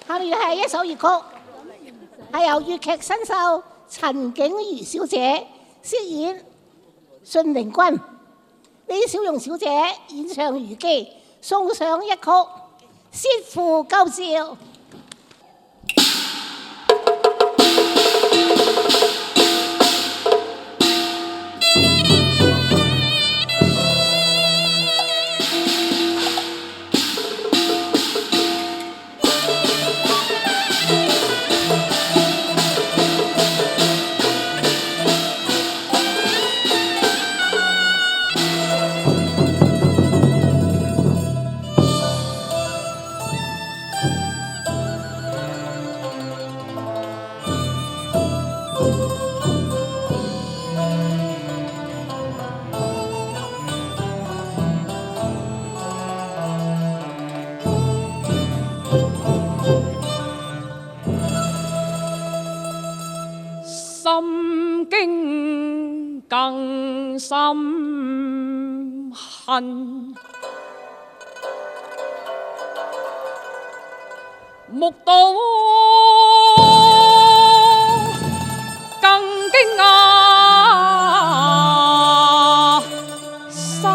下面係一首粵曲，係由粵劇新秀陳景如小姐飾演信陵君，李小蓉小姐演唱虞姬，送上一曲《薛父救趙》。心經更深恨，目睹更驚訝心。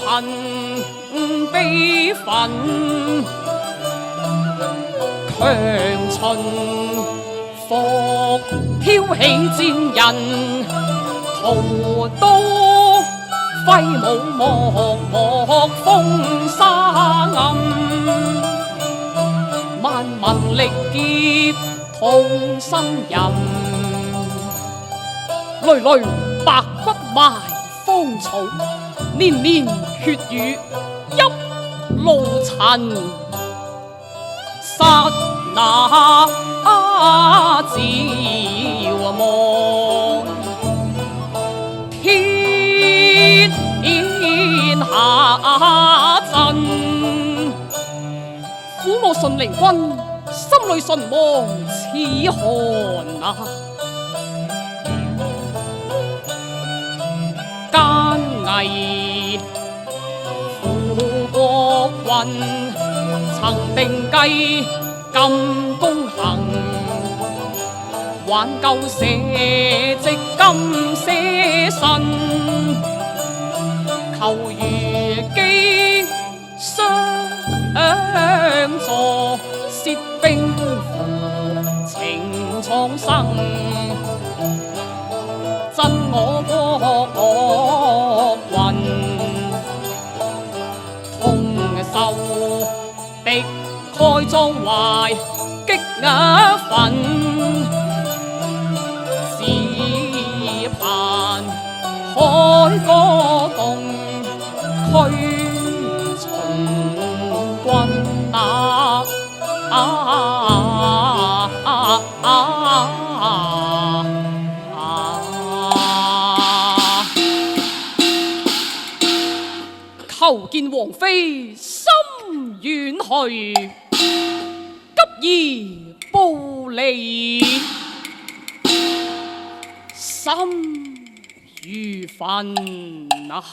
恨悲憤，強秦復挑起戰人，屠刀揮舞漠漠風沙暗，萬民力竭痛呻吟，累累白骨埋荒草，年年血雨泣露塵，剎那照望天下震，撫我信陵君，心裏唇亡似寒啊！奸偽負國運，曾定計禁公行，挽救社稷今捨身，求虞姬相助，薛兵符情蒼生，真我國運，痛受敵蓋壯懷，激額憤，只盼海歌動，驅秦軍打。求見王妃心遠去，急宜報離，心如焚啊！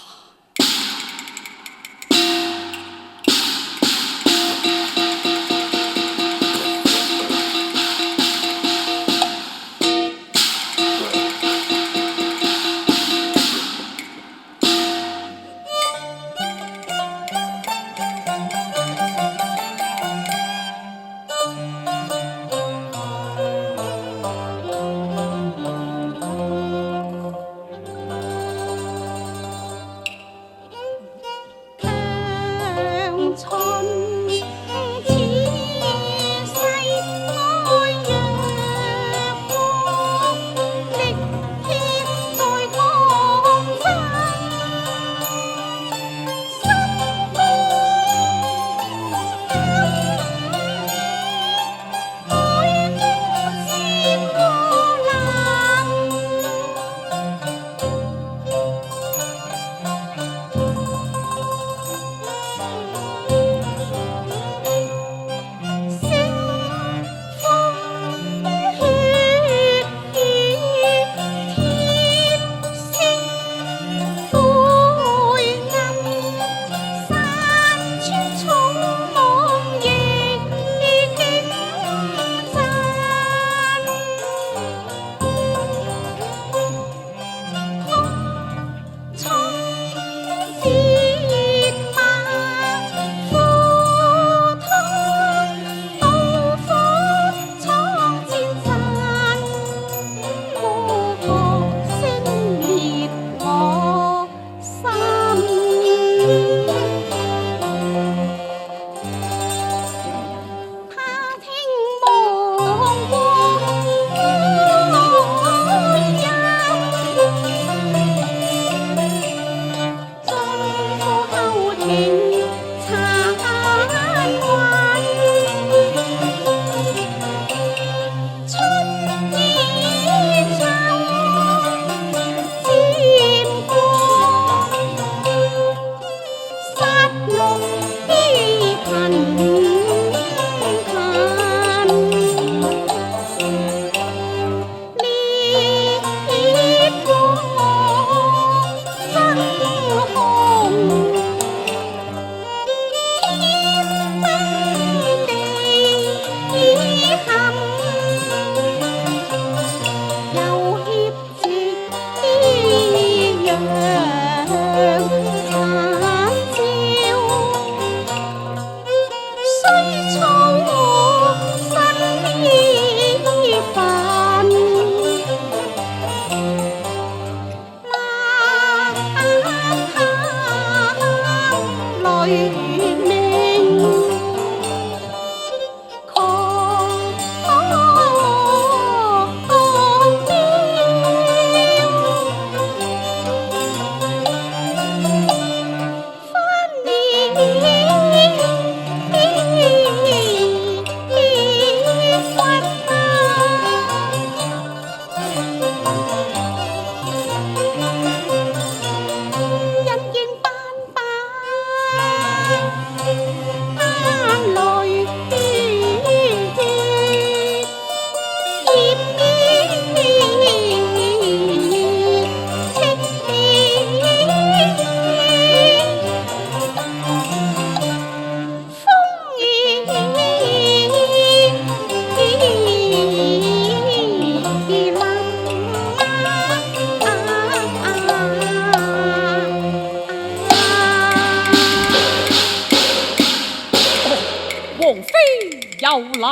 嚟。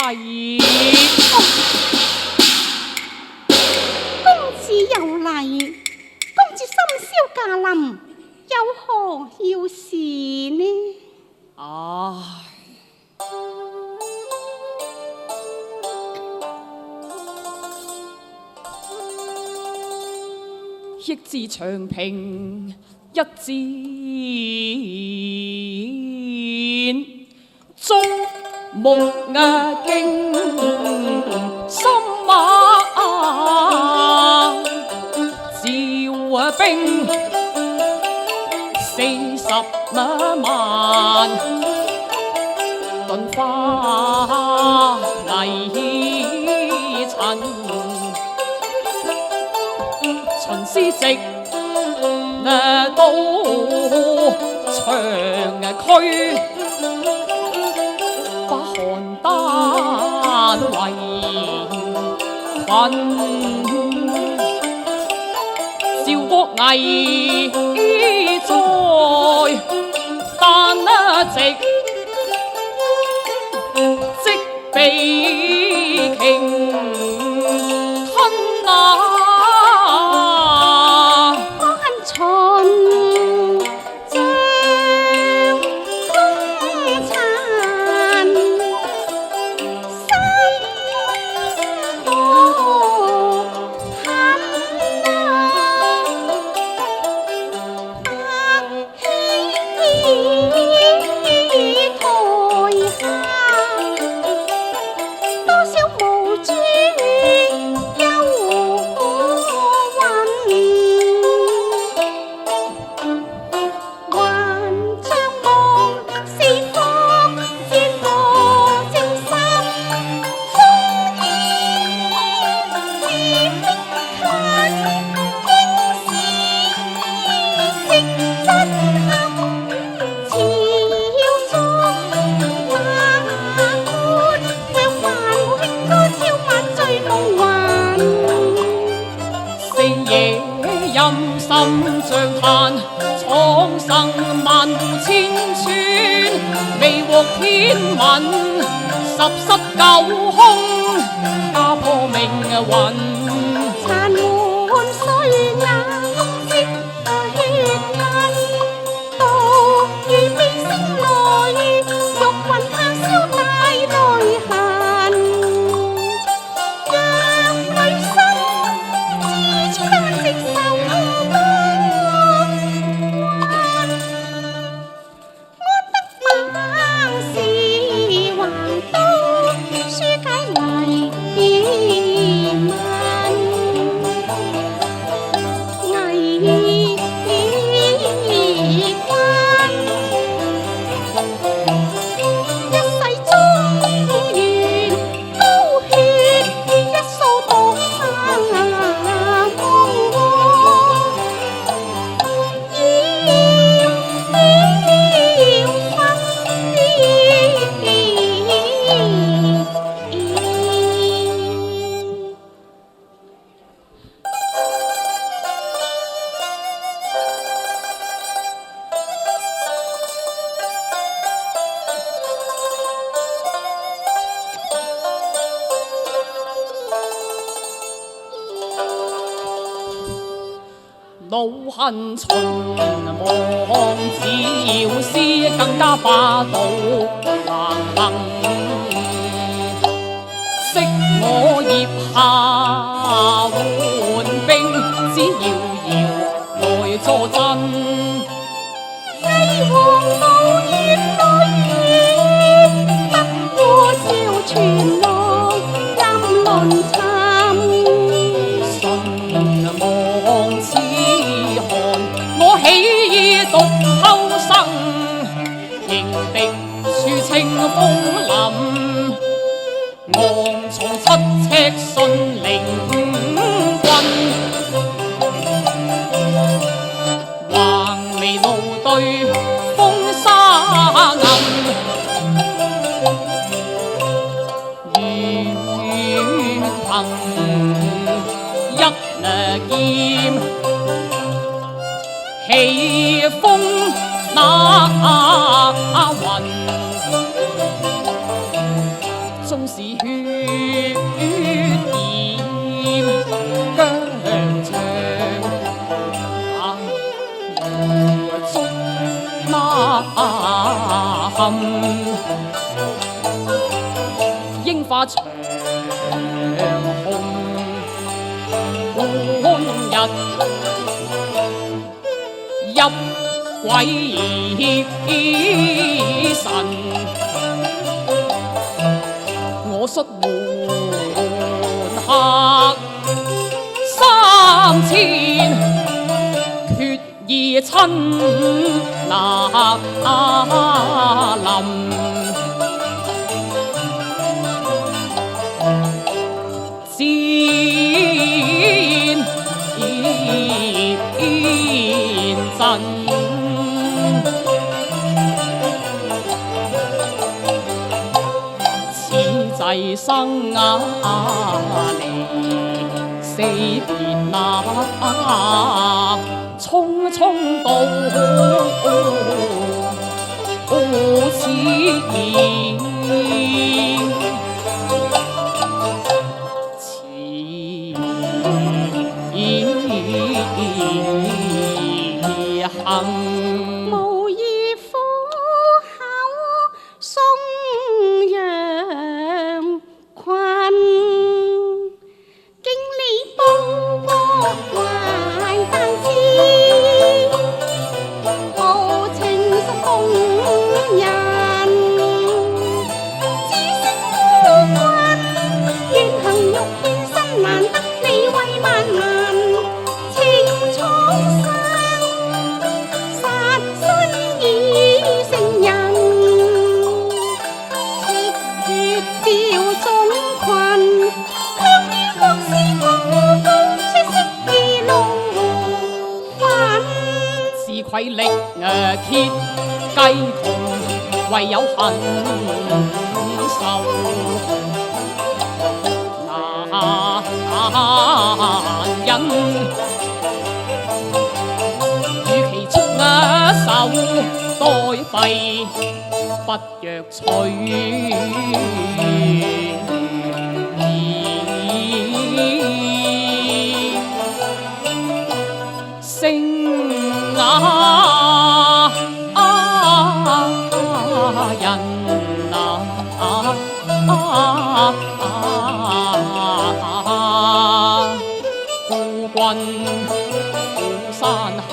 公子有禮，公子深宵駕臨，有何要事呢？唉，益智長平一戰，觸目驚心趙兵40萬，遁花泥塵。秦師直到長驅，把邯鄲圍困。趙國危在旦夕，即被瓊吞那。心像炭，蒼生萬戶千川，未獲天文，十室九空，家破命運。殘滿歲眼，積血印，獨如未生來，玉魂炭燒大淚痕。讓女生自尊單直受。惱恨秦王趙師更加霸道橫行，昔我葉下援兵，只遙遙來助陣。帝王無言對，不過朝傳浪任淪沉。我起意獨偷生，迎敵處清風林，昂從7尺迅凌軍，橫眉怒對風沙暗，願憑一劍。起風那雲，縱使姜腸，竹馬陷，櫻花長紅半日，入鬼神。我率門客3000，決意親拿林。戰陣，此際生離死別那，匆匆到此言。無意苦口送陽困，經理報國懷大志，豪情實動人。知識孤軍，願行欲獻身，難得你為萬難，情蒼生。愧力竭雞窮，唯有恨愁。難忍，與其捉手待斃，不若取。聲人孤軍虎山行，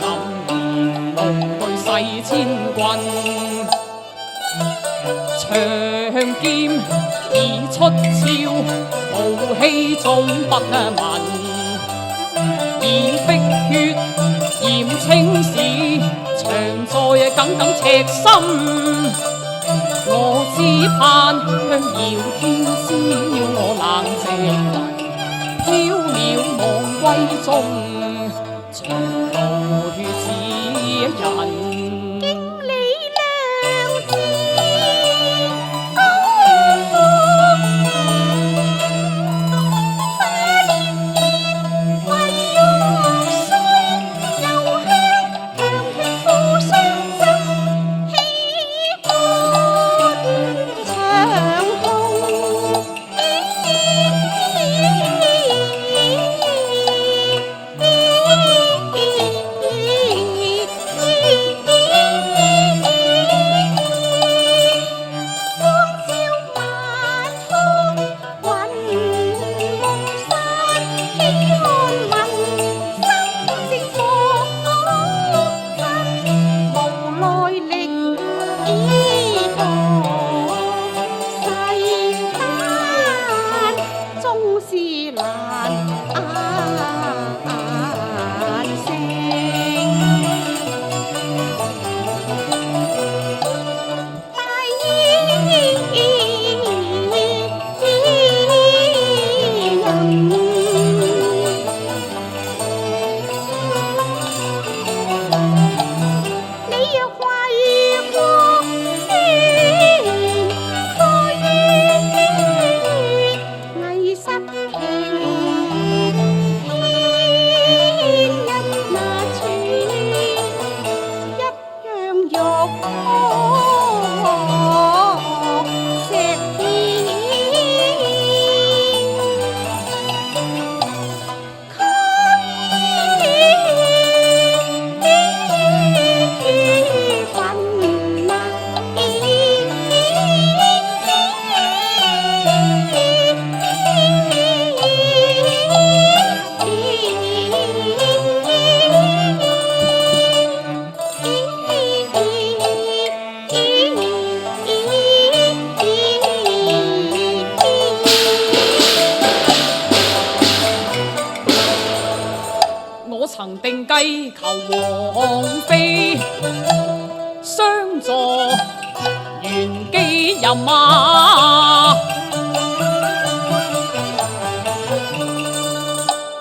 敢無懼世千軍。長劍已出鞘，豪氣終不聞。以碧血染青史，長在耿耿赤心。我只盼香遙天知我冷靜為，飄渺忘歸中，長路似人。曾定計求王妃，相助元基任啊！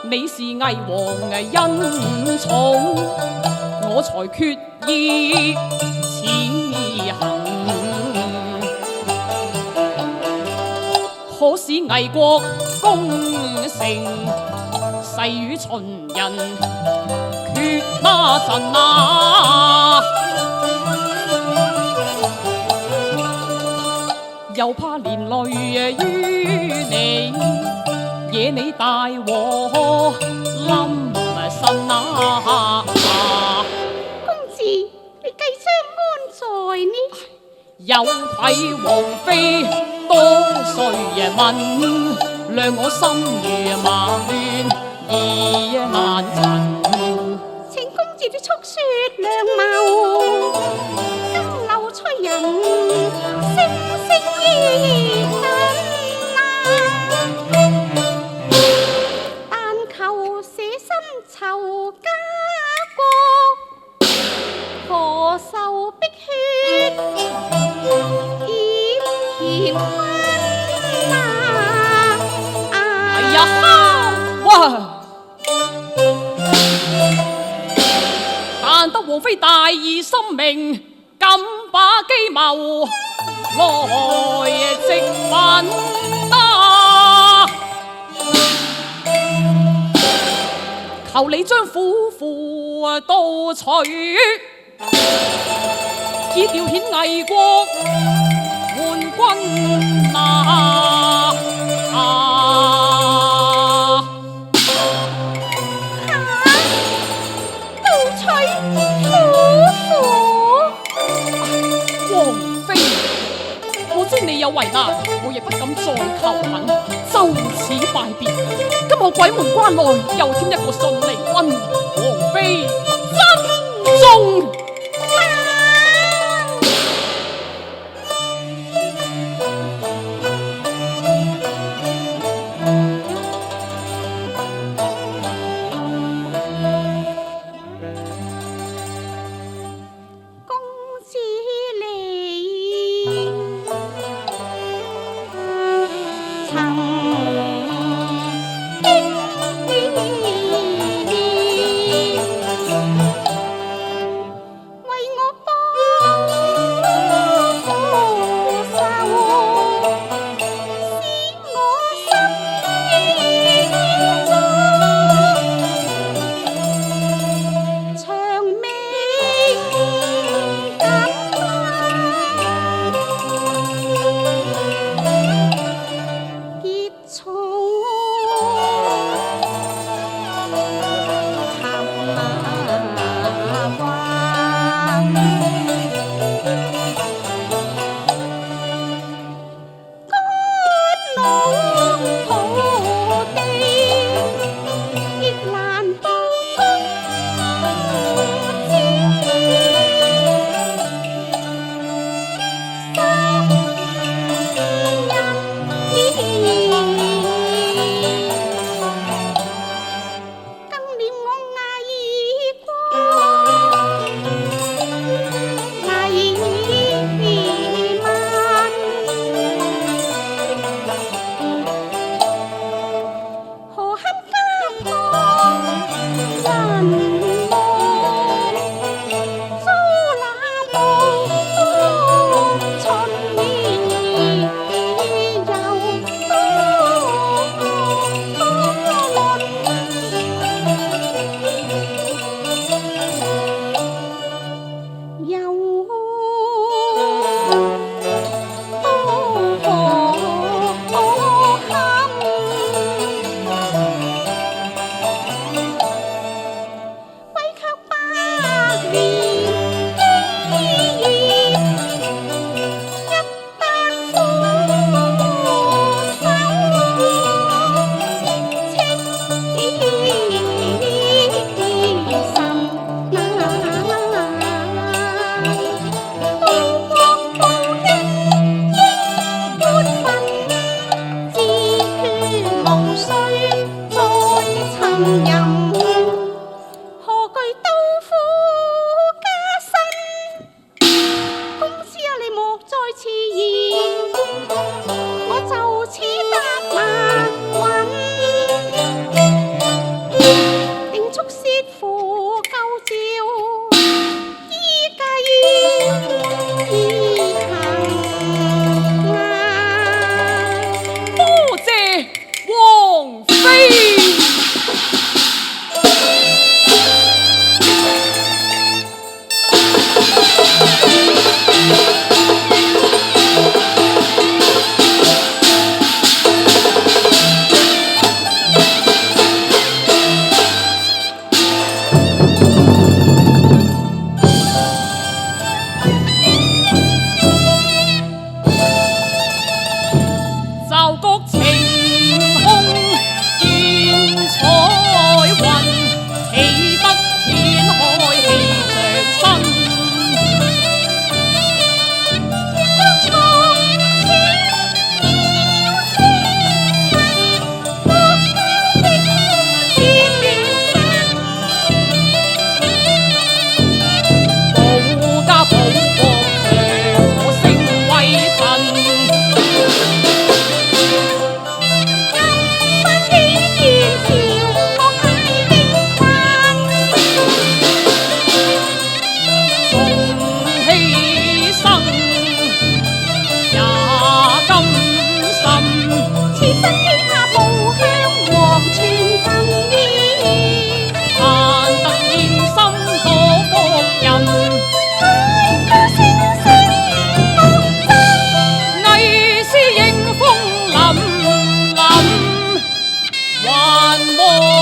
你是魏王恩寵，我才決意此行。可使魏國攻城，誓與秦人決那陣啊！又怕連累於你，惹你大禍臨身啊！公子，你計將安在呢？有愧王妃，多歲問，量我心如麻亂意難尋。請公子的速說良謀，金樓催人聲聲熱等啊！但求捨身酬家國，何受碧血舔婚啊！哎呀，哇！但得王妃大義深明，敢把機謀來直問啊！求你將府庫盜取，以調遣魏國援軍啊！盜取府庫，王妃，我知你有為難，我亦不敢再求懇，就此拜別。今後鬼門關內又添一個信離君，王妃珍重。夢。